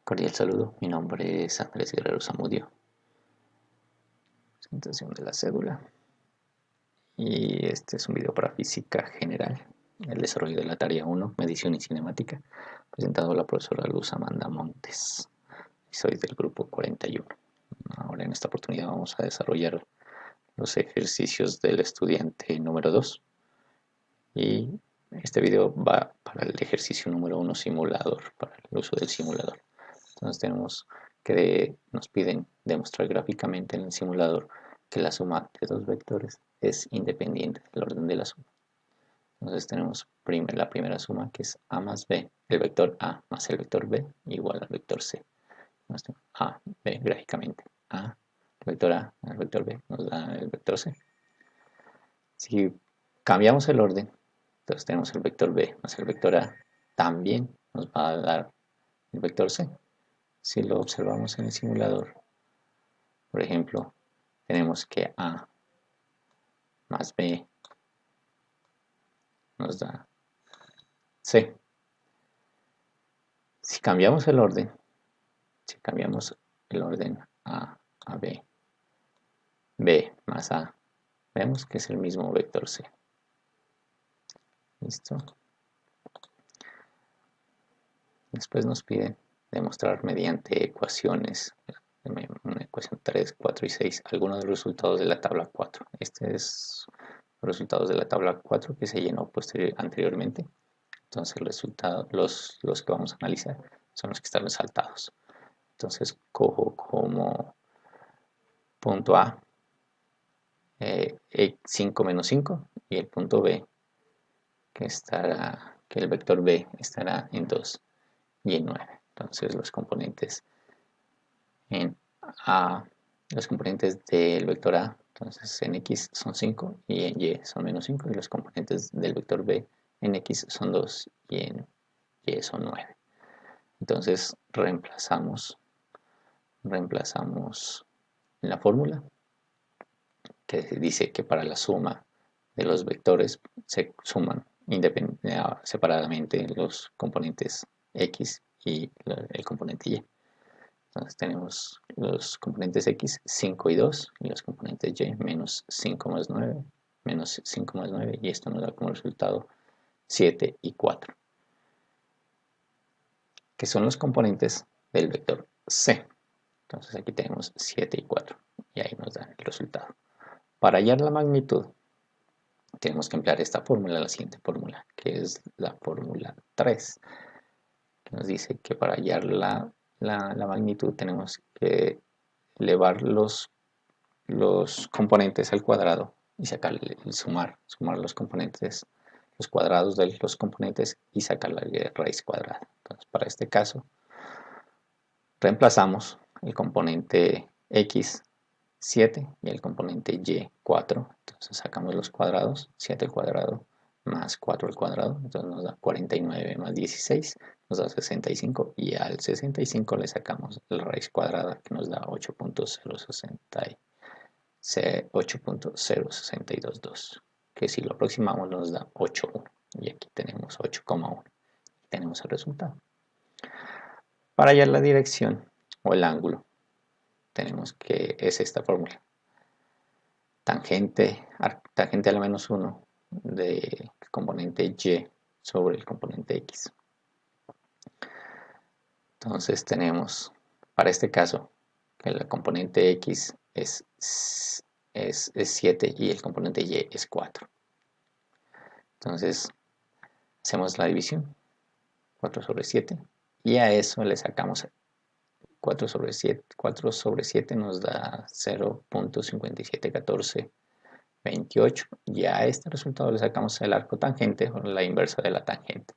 Cordial saludo, mi nombre es Andrés Guerrero Zamudio. Presentación de la cédula. Y este es un video para física general, el desarrollo de la tarea 1, medición y cinemática, presentado por la profesora Luz Amanda Montes. Soy del grupo 41. Ahora en esta oportunidad vamos a desarrollar los ejercicios del estudiante número 2. Y este video va para el ejercicio número 1, simulador, para el uso del simulador. Entonces tenemos que nos piden demostrar gráficamente en el simulador que la suma de dos vectores es independiente del orden de la suma. Entonces tenemos la primera suma, que es a más b, el vector a más el vector b igual al vector c. Entonces, a, b gráficamente, a, el vector a más el vector b nos da el vector c. Si cambiamos el orden, entonces tenemos el vector b más el vector a, también nos va a dar el vector c. Si lo observamos en el simulador, por ejemplo, tenemos que a más b nos da c. Si cambiamos el orden, a b, b más a, vemos que es el mismo vector c. ¿Listo? Después nos piden demostrar mediante ecuaciones, una ecuación 3, 4 y 6, algunos de los resultados de la tabla 4. Este es los resultados de la tabla 4 que se llenó anteriormente. Entonces los que vamos a analizar son los que están resaltados. Entonces cojo como punto A 5 menos 5 y el punto B que el vector B estará en 2 y en 9. Entonces los componentes en A, los componentes del vector A, entonces en X son 5 y en Y son menos 5, y los componentes del vector B en X son 2 y en Y son 9. Entonces reemplazamos en la fórmula que dice que para la suma de los vectores se suman separadamente los componentes X y el componente Y. Entonces tenemos los componentes X 5 y 2 y los componentes Y menos 5 más 9, menos 5 más 9, y esto nos da como resultado 7 y 4, que son los componentes del vector C. Entonces aquí tenemos 7 y 4 y ahí nos da el resultado. Para hallar la magnitud tenemos que emplear esta fórmula, la siguiente fórmula, que es la fórmula 3, que nos dice que para hallar la magnitud tenemos que elevar los componentes al cuadrado y sumar los componentes, los cuadrados de los componentes y sacar la raíz cuadrada. Entonces, para este caso, reemplazamos el componente X 7 y el componente Y 4. Entonces sacamos los cuadrados, 7 al cuadrado más 4 al cuadrado, entonces nos da 49 más 16, nos da 65, y al 65 le sacamos la raíz cuadrada, que nos da 8.0622, que si lo aproximamos nos da 8,1, y aquí tenemos 8,1, tenemos el resultado. Para hallar la dirección o el ángulo, tenemos que es esta fórmula: tangente a la menos 1 del componente Y sobre el componente X. Entonces tenemos, para este caso, que el componente X es 7 y el componente Y es 4. Entonces hacemos la división, 4 sobre 7, y a eso le sacamos 4 sobre 7. 4 sobre 7 nos da 0.571428, y a este resultado le sacamos el arco tangente o la inversa de la tangente,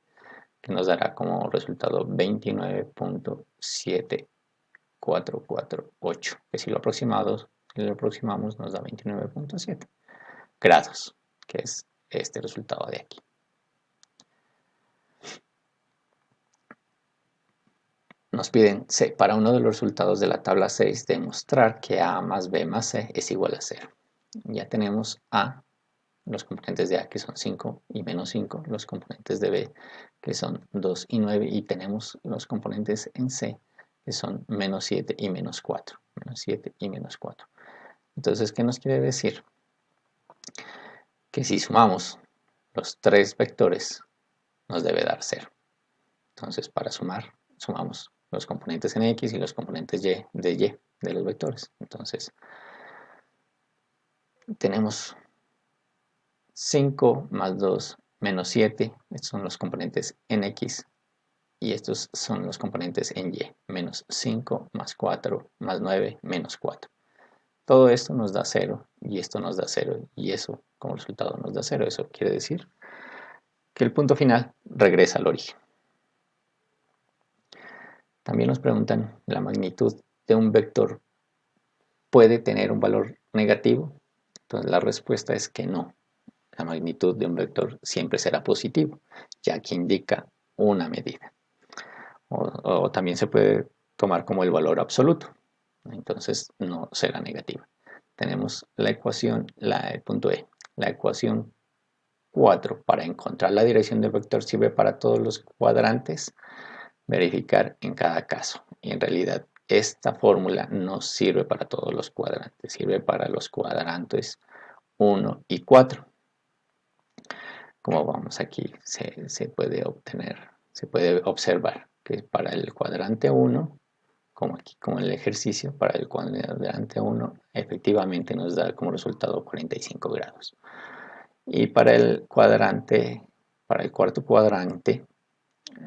que nos dará como resultado 29.7448, que si lo aproximamos nos da 29.7 grados, que es este resultado de aquí. Nos piden para uno de los resultados de la tabla 6 demostrar que A más B más C es igual a 0. Ya tenemos A, los componentes de A, que son 5 y menos 5, los componentes de B, que son 2 y 9, y tenemos los componentes en C, que son menos 7 y menos 4. Menos 7 y menos 4. Entonces, ¿qué nos quiere decir? Que si sumamos los tres vectores, nos debe dar 0. Entonces, para sumar, sumamos los componentes en X y los componentes Y de los vectores. Entonces, tenemos 5 más 2 menos 7. Estos son los componentes en X y estos son los componentes en Y. Menos 5 más 4 más 9 menos 4. Todo esto nos da 0 y esto nos da 0 y eso como resultado nos da 0. Eso quiere decir que el punto final regresa al origen. También nos preguntan, ¿la magnitud de un vector puede tener un valor negativo? Entonces la respuesta es que no. La magnitud de un vector siempre será positivo, ya que indica una medida. O también se puede tomar como el valor absoluto. Entonces no será negativa. Tenemos la ecuación, el punto E. La ecuación 4 para encontrar la dirección del vector sirve para todos los cuadrantes. Verificar en cada caso. Y en realidad esta fórmula no sirve para todos los cuadrantes, sirve para los cuadrantes 1 y 4. Como vamos aquí, se puede observar que para el cuadrante 1, como aquí, como en el ejercicio, para el cuadrante 1 efectivamente nos da como resultado 45 grados. Y para el cuarto cuadrante,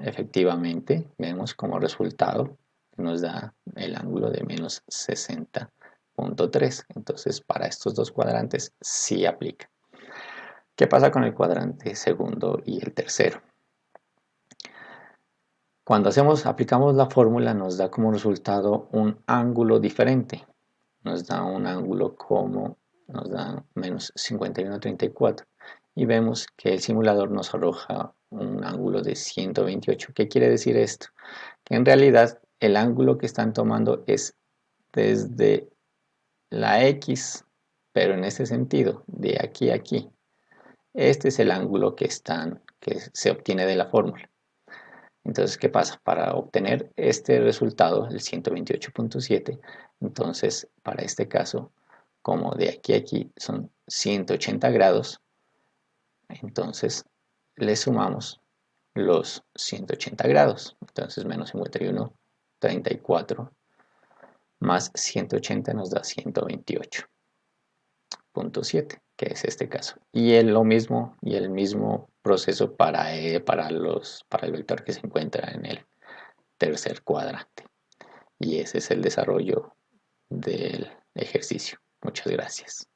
efectivamente vemos como resultado nos da el ángulo de menos 60.3. Entonces para estos dos cuadrantes sí aplica. ¿Qué pasa con el cuadrante segundo y el tercero? Cuando aplicamos la fórmula nos da como resultado un ángulo diferente. Nos da un ángulo nos da menos 51.34 y vemos que el simulador nos arroja un ángulo de 128. ¿Qué quiere decir esto? Que en realidad el ángulo que están tomando es desde la X, pero en este sentido, de aquí a aquí. Este es el ángulo que se obtiene de la fórmula. Entonces, ¿qué pasa? Para obtener este resultado, el 128.7, entonces, para este caso, como de aquí a aquí son 180 grados, entonces le sumamos los 180 grados. Entonces, menos 51.34 más 180 nos da 128.7, que es este caso. Y el mismo proceso para el vector que se encuentra en el tercer cuadrante. Y ese es el desarrollo del ejercicio. Muchas gracias.